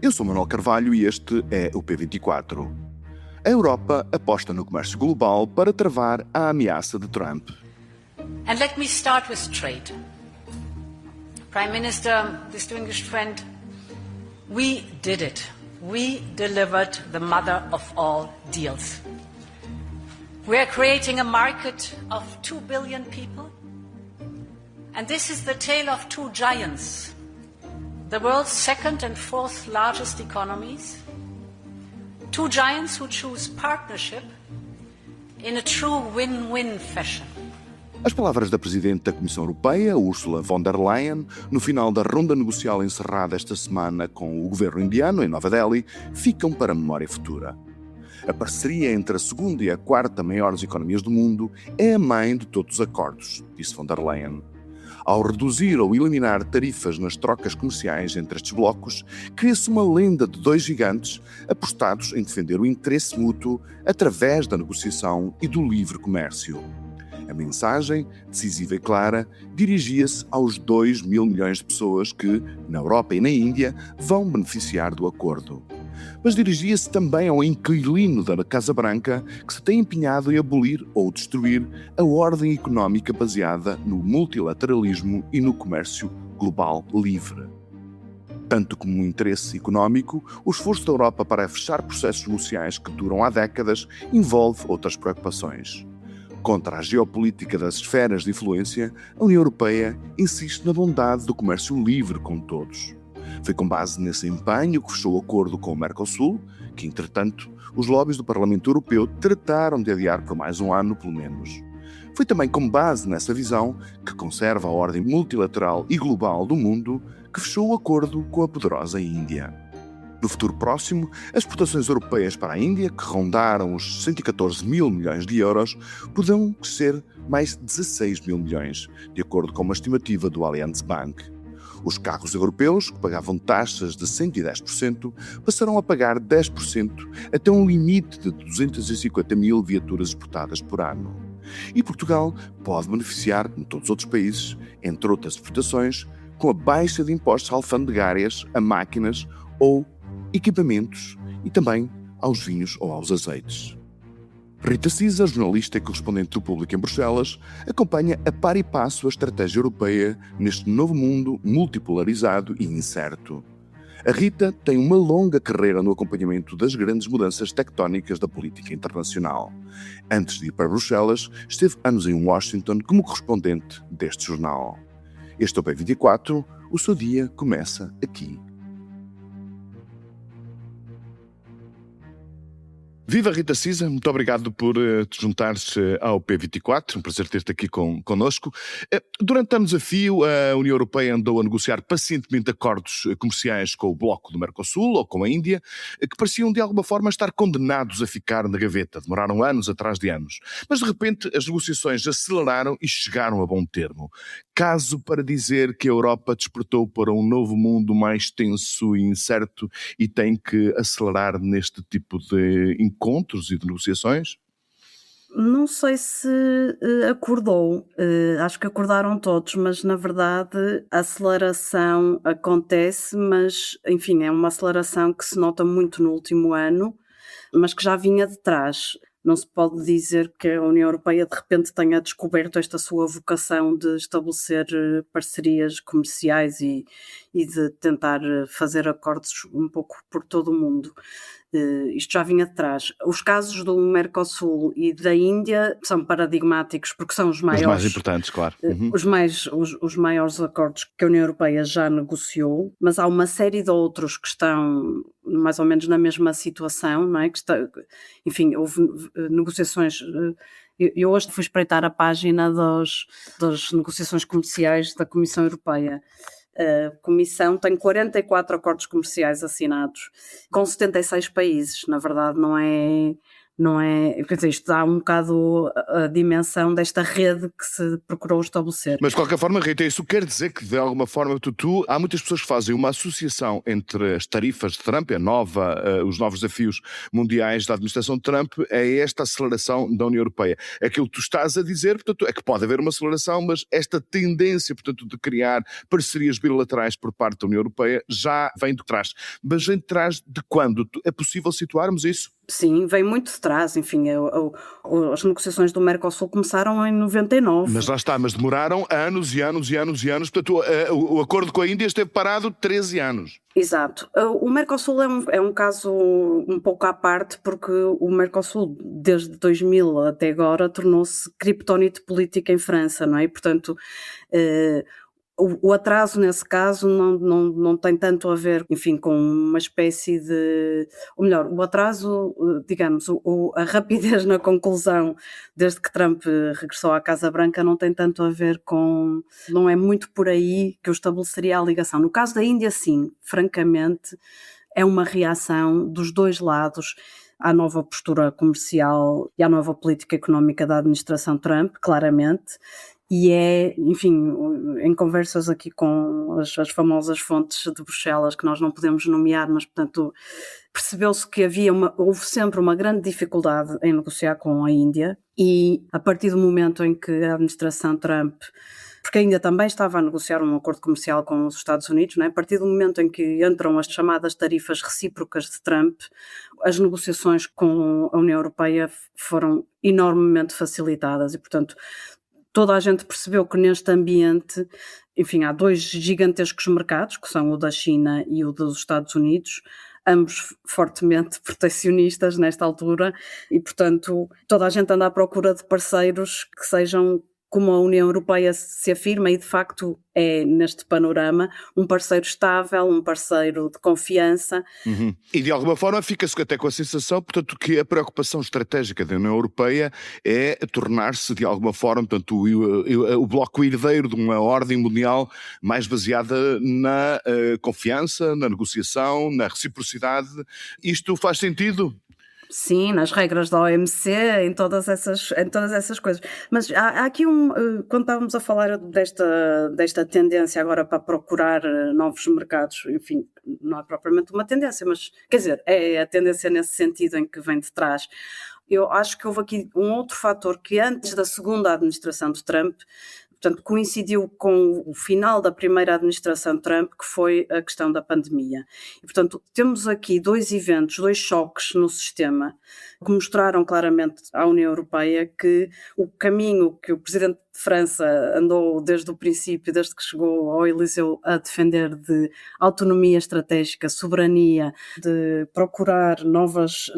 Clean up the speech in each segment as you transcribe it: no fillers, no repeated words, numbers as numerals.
Eu sou Manuel Carvalho e este é o P24. A Europa aposta no comércio global para travar a ameaça de Trump. And let me start with trade. Prime Minister, distinguished friend, we did it. We delivered the mother of all deals. We are creating a market of 2 billion people. And this is the tale of two giants. The world's second and fourth largest economies. Two giants who choose partnership in a true win-win fashion. As palavras da Presidente da Comissão Europeia, Ursula von der Leyen, no final da ronda negocial encerrada esta semana com o governo indiano, em Nova Delhi, ficam para a memória futura. A parceria entre a segunda e a quarta maiores economias do mundo é a mãe de todos os acordos, disse von der Leyen. Ao reduzir ou eliminar tarifas nas trocas comerciais entre estes blocos, cria-se uma lenda de dois gigantes apostados em defender o interesse mútuo através da negociação e do livre comércio. A mensagem, decisiva e clara, dirigia-se aos 2 mil milhões de pessoas que, na Europa e na Índia, vão beneficiar do acordo. Mas dirigia-se também ao inquilino da Casa Branca, que se tem empenhado em abolir ou destruir a ordem económica baseada no multilateralismo e no comércio global livre. Tanto como um interesse económico, o esforço da Europa para fechar processos negociais que duram há décadas envolve outras preocupações. Contra a geopolítica das esferas de influência, a União Europeia insiste na bondade do comércio livre com todos. Foi com base nesse empenho que fechou o acordo com o Mercosul, que, entretanto, os lobbies do Parlamento Europeu trataram de adiar por mais um ano, pelo menos. Foi também com base nessa visão, que conserva a ordem multilateral e global do mundo, que fechou o acordo com a poderosa Índia. No futuro próximo, as exportações europeias para a Índia, que rondaram os 114 mil milhões de euros, poderão crescer mais 16 mil milhões, de acordo com uma estimativa do Allianz Bank. Os carros europeus, que pagavam taxas de 110%, passarão a pagar 10% até um limite de 250 mil viaturas exportadas por ano. E Portugal pode beneficiar, como todos os outros países, entre outras exportações, com a baixa de impostos alfandegárias a máquinas ou equipamentos e também aos vinhos ou aos azeites. Rita Cisa, jornalista e correspondente do Público em Bruxelas, acompanha a par e passo a estratégia europeia neste novo mundo multipolarizado e incerto. A Rita tem uma longa carreira no acompanhamento das grandes mudanças tectónicas da política internacional. Antes de ir para Bruxelas, esteve anos em Washington como correspondente deste jornal. Este é o P24, o seu dia começa aqui. Viva Rita Cisa, muito obrigado por te juntares ao P24, um prazer ter-te aqui connosco. Durante anos a fio, a União Europeia andou a negociar pacientemente acordos comerciais com o bloco do Mercosul ou com a Índia, que pareciam de alguma forma estar condenados a ficar na gaveta, demoraram anos atrás de anos. Mas de repente as negociações aceleraram e chegaram a bom termo. Caso para dizer que a Europa despertou para um novo mundo mais tenso e incerto e tem que acelerar neste tipo de encontros e de negociações? Não sei se acordou, acho que acordaram todos, mas na verdade a aceleração acontece, mas enfim, é uma aceleração que se nota muito no último ano, mas que já vinha de trás. Não se pode dizer que a União Europeia de repente tenha descoberto esta sua vocação de estabelecer parcerias comerciais e de tentar fazer acordos um pouco por todo o mundo. Isto já vinha de trás. Os casos do Mercosul e da Índia são paradigmáticos porque são os maiores. Os mais importantes, claro. Os maiores acordos que a União Europeia já negociou, mas há uma série de outros que estão mais ou menos na mesma situação, não é? Enfim, houve negociações. Eu hoje fui espreitar a página das negociações comerciais da Comissão Europeia. A Comissão tem 44 acordos comerciais assinados com 76 países. Na verdade, não não é? Quer dizer, isto dá um bocado a dimensão desta rede que se procurou estabelecer. Mas de qualquer forma, Rita, isso quer dizer que de alguma forma há muitas pessoas que fazem uma associação entre as tarifas de Trump, os novos desafios mundiais da administração de Trump, é esta aceleração da União Europeia. Aquilo que tu estás a dizer, portanto, é que pode haver uma aceleração, mas esta tendência, portanto, de criar parcerias bilaterais por parte da União Europeia já vem de trás. Mas vem de trás de quando? É possível situarmos isso? Sim, vem muito de trás, enfim, as negociações do Mercosul começaram em 99. Mas lá está, mas demoraram anos e anos e anos e anos, portanto o acordo com a Índia esteve parado 13 anos. Exato. O Mercosul é um caso um pouco à parte, porque o Mercosul, desde 2000 até agora, tornou-se criptónite político em França, não é? E, portanto, o atraso nesse caso não tem tanto a ver, enfim, com uma espécie de... Ou melhor, o atraso, digamos, a rapidez na conclusão desde que Trump regressou à Casa Branca não tem tanto a ver com... Não é muito por aí que eu estabeleceria a ligação. No caso da Índia, sim, francamente, é uma reação dos dois lados à nova postura comercial e à nova política económica da administração Trump, claramente. E enfim, em conversas aqui com as famosas fontes de Bruxelas, que nós não podemos nomear, mas, portanto, percebeu-se que houve sempre uma grande dificuldade em negociar com a Índia, e a partir do momento em que a administração Trump, porque a Índia também estava a negociar um acordo comercial com os Estados Unidos, não é? A partir do momento em que entram as chamadas tarifas recíprocas de Trump, as negociações com a União Europeia foram enormemente facilitadas e, portanto, toda a gente percebeu que neste ambiente, enfim, há dois gigantescos mercados, que são o da China e o dos Estados Unidos, ambos fortemente protecionistas nesta altura, e, portanto, toda a gente anda à procura de parceiros que sejam como a União Europeia se afirma, e de facto é, neste panorama, um parceiro estável, um parceiro de confiança. Uhum. E de alguma forma fica-se até com a sensação, portanto, que a preocupação estratégica da União Europeia é tornar-se de alguma forma, portanto, o bloco herdeiro de uma ordem mundial mais baseada na confiança, na negociação, na reciprocidade. Isto faz sentido? Sim, nas regras da OMC, em todas essas coisas. Mas há aqui quando estávamos a falar desta tendência agora para procurar novos mercados, enfim, não é propriamente uma tendência, mas, quer dizer, é a tendência nesse sentido em que vem de trás. Eu acho que houve aqui um outro fator que antes da segunda administração de Trump, portanto, coincidiu com o final da primeira administração de Trump, que foi a questão da pandemia. E, portanto, temos aqui dois eventos, dois choques no sistema, que mostraram claramente à União Europeia que o caminho que o presidente de França andou desde o princípio, desde que chegou ao Eliseu, a defender de autonomia estratégica, soberania, de procurar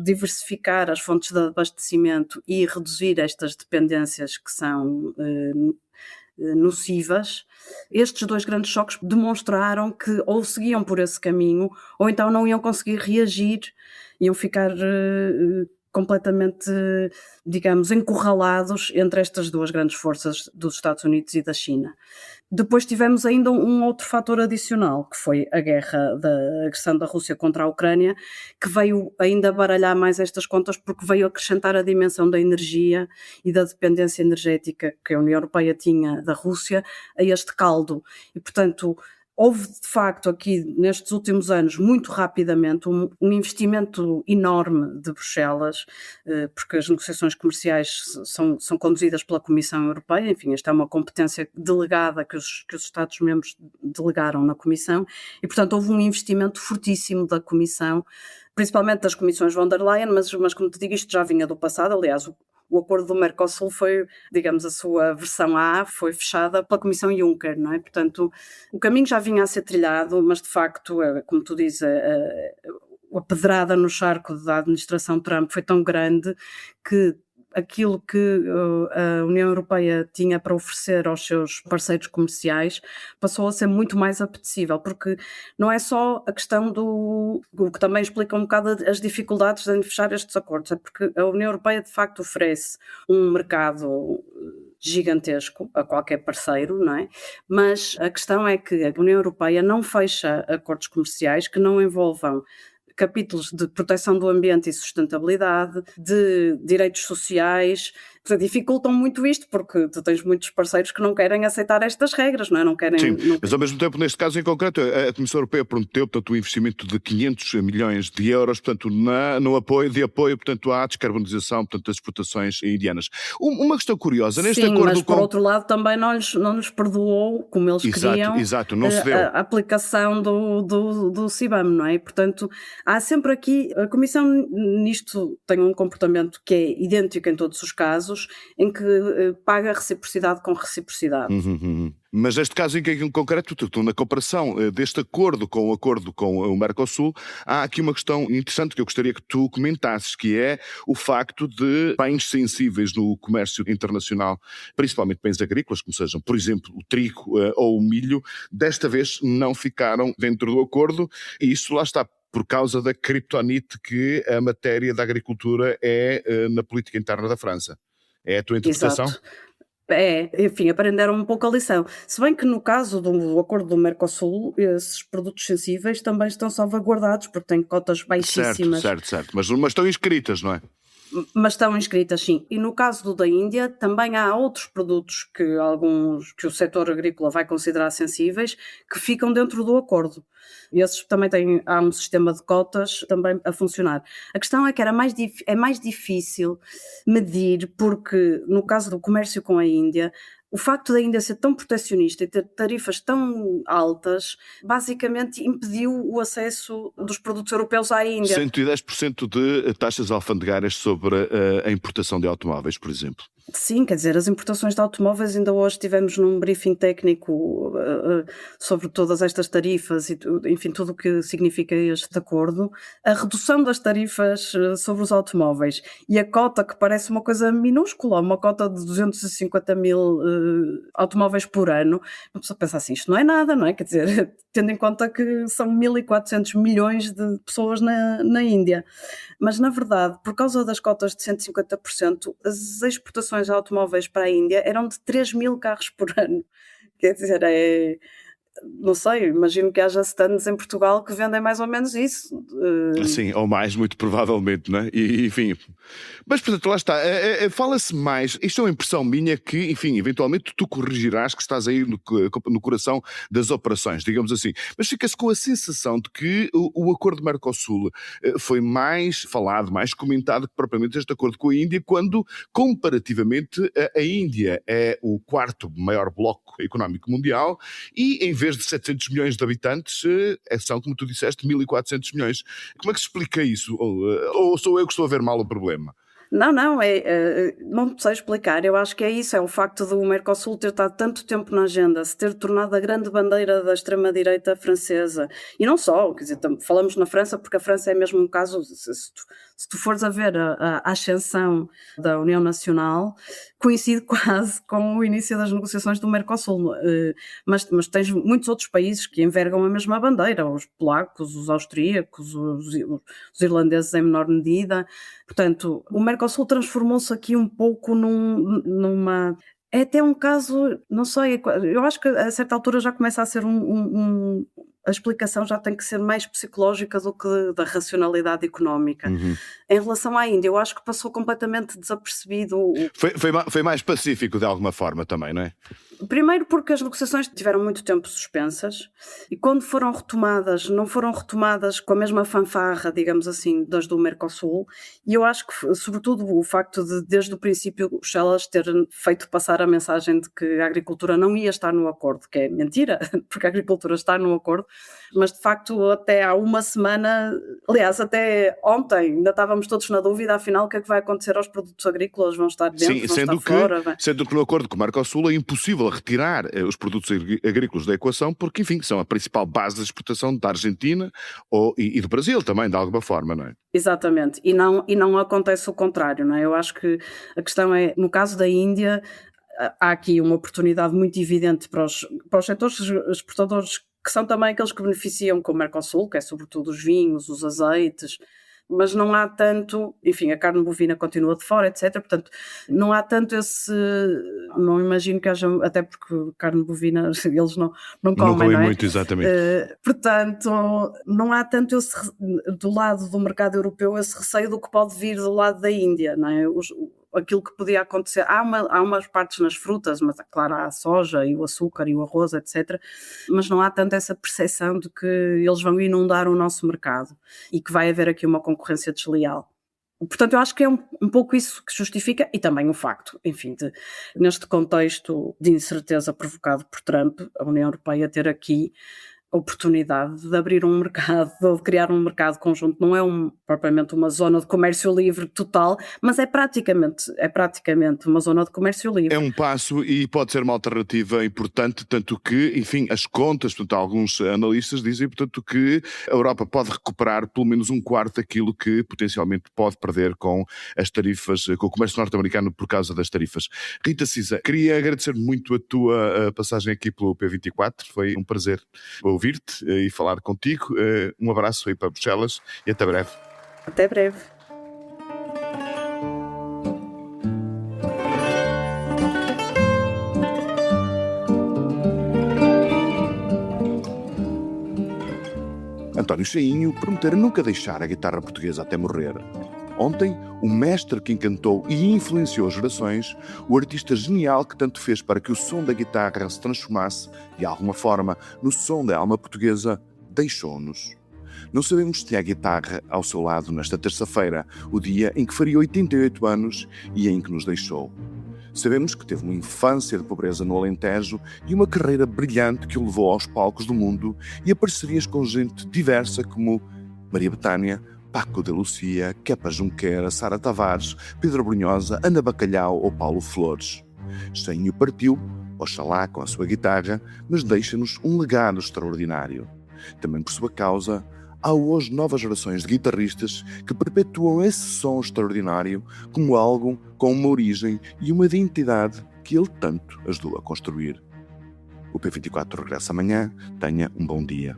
diversificar as fontes de abastecimento e reduzir estas dependências que são nocivas. Estes dois grandes choques demonstraram que ou seguiam por esse caminho ou então não iam conseguir reagir, iam ficar completamente, digamos, encurralados entre estas duas grandes forças dos Estados Unidos e da China. Depois tivemos ainda um outro fator adicional, que foi a agressão da Rússia contra a Ucrânia, que veio ainda baralhar mais estas contas, porque veio acrescentar a dimensão da energia e da dependência energética que a União Europeia tinha da Rússia a este caldo. E, portanto, houve de facto aqui nestes últimos anos, muito rapidamente, um investimento enorme de Bruxelas, porque as negociações comerciais são conduzidas pela Comissão Europeia, enfim, esta é uma competência delegada que os Estados-membros delegaram na Comissão, e portanto houve um investimento fortíssimo da Comissão, principalmente das comissões von der Leyen, mas como te digo, isto já vinha do passado. Aliás, o acordo do Mercosul foi, digamos, a sua versão A, foi fechada pela Comissão Juncker, não é? Portanto, o caminho já vinha a ser trilhado, mas de facto, como tu dizes, a pedrada no charco da administração Trump foi tão grande que aquilo que a União Europeia tinha para oferecer aos seus parceiros comerciais passou a ser muito mais apetecível, porque não é só a questão o que também explica um bocado as dificuldades em fechar estes acordos, é porque a União Europeia de facto oferece um mercado gigantesco a qualquer parceiro, não é? Mas a questão é que a União Europeia não fecha acordos comerciais que não envolvam capítulos de proteção do ambiente e sustentabilidade, de direitos sociais, que dificultam muito isto, porque tu tens muitos parceiros que não querem aceitar estas regras, não é? Não querem... Sim, mas ao mesmo tempo, neste caso em concreto, a Comissão Europeia prometeu, portanto, um investimento de 500 milhões de euros, portanto, no apoio, portanto, à descarbonização, portanto, das exportações indianas. Uma questão curiosa, neste Sim, acordo mas por outro lado também não lhes perdoou, como eles queriam, exato, não se deu. a aplicação do CBAM, não é? Portanto, há sempre aqui, a Comissão nisto tem um comportamento que é idêntico em todos os casos, em que paga reciprocidade com reciprocidade. Mas neste caso em concreto, na comparação deste acordo com o acordo com o Mercosul, há aqui uma questão interessante que eu gostaria que tu comentasses, que é o facto de bens sensíveis no comércio internacional, principalmente bens agrícolas, como sejam, por exemplo, o trigo ou o milho, desta vez não ficaram dentro do acordo, e isso lá está por causa da criptonite que a matéria da agricultura é na política interna da França. É a tua interpretação? Exato. Enfim, aprenderam um pouco a lição. Se bem que no caso do acordo do Mercosul, esses produtos sensíveis também estão salvaguardados, porque têm cotas baixíssimas. Certo. Mas estão inscritas, não é? Mas estão inscritas, sim. E no caso do da Índia, também há outros produtos que o setor agrícola vai considerar sensíveis, que ficam dentro do acordo. E esses também há um sistema de cotas também a funcionar. A questão é que é mais difícil medir, porque no caso do comércio com a Índia, o facto da Índia ser tão protecionista e ter tarifas tão altas, basicamente impediu o acesso dos produtos europeus à Índia. 110% de taxas alfandegárias sobre a importação de automóveis, por exemplo. Sim, quer dizer, as importações de automóveis, ainda hoje estivemos num briefing técnico sobre todas estas tarifas e, enfim, tudo o que significa este acordo. A redução das tarifas sobre os automóveis e a cota, que parece uma coisa minúscula, uma cota de 250 mil automóveis por ano, uma pessoa pensa assim, isto não é nada, não é? Quer dizer, tendo em conta que são 1.400 milhões de pessoas na Índia. Mas, na verdade, por causa das cotas de 150%, as exportações de automóveis para a Índia eram de 3 mil carros por ano. Quer dizer, não sei, imagino que haja stands em Portugal que vendem mais ou menos isso. Sim, ou mais, muito provavelmente, não é? E, enfim. Mas, portanto, lá está. Fala-se mais, isto é uma impressão minha que, enfim, eventualmente tu corrigirás que estás aí no coração das operações, digamos assim. Mas fica-se com a sensação de que o acordo de Mercosul foi mais falado, mais comentado que propriamente este acordo com a Índia, quando, comparativamente, a Índia é o quarto maior bloco económico mundial e, em vez de 700 milhões de habitantes, são, como tu disseste, 1.400 milhões. Como é que se explica isso? Ou sou eu que estou a ver mal o problema? Não, não sei explicar. Eu acho que é isso, é o facto do Mercosul ter estado tanto tempo na agenda, se ter tornado a grande bandeira da extrema-direita francesa. E não só, quer dizer, falamos na França porque a França é mesmo um caso, se tu fores a ver a ascensão da União Nacional, coincide quase com o início das negociações do Mercosul. Mas tens muitos outros países que envergam a mesma bandeira, os polacos, os austríacos, os irlandeses em menor medida. Portanto, o Mercosul transformou-se aqui um pouco numa... É até um caso, não sei, eu acho que a certa altura já começa a ser a explicação já tem que ser mais psicológica do que da racionalidade económica. Em relação à Índia, eu acho que passou completamente desapercebido. Foi mais pacífico de alguma forma também, não é? Primeiro porque as negociações tiveram muito tempo suspensas e quando foram retomadas, não foram retomadas com a mesma fanfarra, digamos assim, das do Mercosul, e eu acho que, sobretudo, o facto de, desde o princípio, Bruxelas ter feito passar a mensagem de que a agricultura não ia estar no acordo, que é mentira, porque a agricultura está no acordo, mas de facto até há uma semana, aliás, até ontem, ainda estávamos todos na dúvida, afinal, o que é que vai acontecer aos produtos agrícolas, vão estar dentro, sim, vão estar fora? Sendo que no acordo com o Mercosul é impossível retirar os produtos agrícolas da equação, porque, enfim, são a principal base de exportação da Argentina e do Brasil também, de alguma forma, não é? Exatamente, e não acontece o contrário, não é? Eu acho que a questão é, no caso da Índia, há aqui uma oportunidade muito evidente para os setores exportadores, que são também aqueles que beneficiam com o Mercosul, que é sobretudo os vinhos, os azeites, mas não há tanto, enfim, a carne bovina continua de fora, etc. Portanto, não há tanto esse, não imagino que haja, até porque carne bovina eles não comem, não é? muito, exatamente. Portanto, não há tanto do lado do mercado europeu esse receio do que pode vir do lado da Índia, não é? Aquilo que podia acontecer, há umas partes nas frutas, mas claro, há a soja e o açúcar e o arroz, etc. Mas não há tanto essa percepção de que eles vão inundar o nosso mercado e que vai haver aqui uma concorrência desleal. Portanto, eu acho que é um pouco isso que justifica, e também o facto, enfim, neste contexto de incerteza provocado por Trump, a União Europeia ter aqui a oportunidade de abrir um mercado, ou de criar um mercado conjunto. Não é propriamente uma zona de comércio livre total, mas é praticamente uma zona de comércio livre. É um passo e pode ser uma alternativa importante, tanto que, enfim, as contas, portanto, alguns analistas dizem, portanto, que a Europa pode recuperar pelo menos um quarto daquilo que potencialmente pode perder com as tarifas, com o comércio norte-americano por causa das tarifas. Rita Cisa, queria agradecer muito a tua passagem aqui pelo P24, foi um prazer ouvir-te e falar contigo. Um abraço aí para Bruxelas e até breve. Até breve. António Cheinho prometera nunca deixar a guitarra portuguesa até morrer. Ontem, o mestre que encantou e influenciou gerações, o artista genial que tanto fez para que o som da guitarra se transformasse, de alguma forma, no som da alma portuguesa, deixou-nos. Não sabemos se tinha a guitarra ao seu lado nesta terça-feira, o dia em que faria 88 anos e em que nos deixou. Sabemos que teve uma infância de pobreza no Alentejo e uma carreira brilhante que o levou aos palcos do mundo e a parcerias com gente diversa como Maria Bethânia, Paco de Lucia, Kepa Junqueira, Sara Tavares, Pedro Brunhosa, Ana Bacalhau ou Paulo Flores. Cheinho partiu, oxalá com a sua guitarra, mas deixa-nos um legado extraordinário. Também por sua causa, há hoje novas gerações de guitarristas que perpetuam esse som extraordinário como algo com uma origem e uma identidade que ele tanto ajudou a construir. O P24 regressa amanhã. Tenha um bom dia.